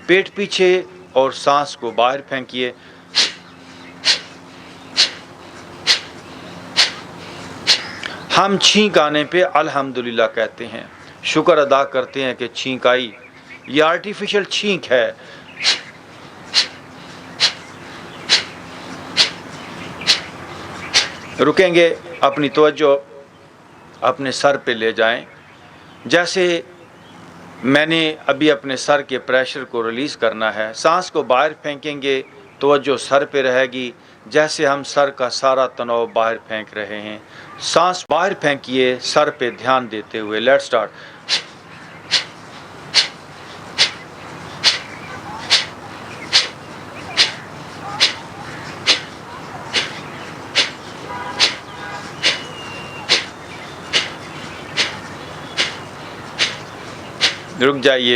पेट पीछे और सांस को बाहर फेंकिए। हम छींक आने पे अल्हम्दुलिल्लाह कहते हैं, शुक्र अदा करते हैं कि छींक आई। ये आर्टिफिशियल छींक है। रुकेंगे, अपनी तवज्जो अपने सर पे ले जाएं। जैसे मैंने अभी अपने सर के प्रेशर को रिलीज़ करना है, सांस को बाहर फेंकेंगे, तवज्जो सर पे रहेगी। जैसे हम सर का सारा तनाव बाहर फेंक रहे हैं, सांस बाहर फेंकिए सर पे ध्यान देते हुए। Let's start. रुक जाइए।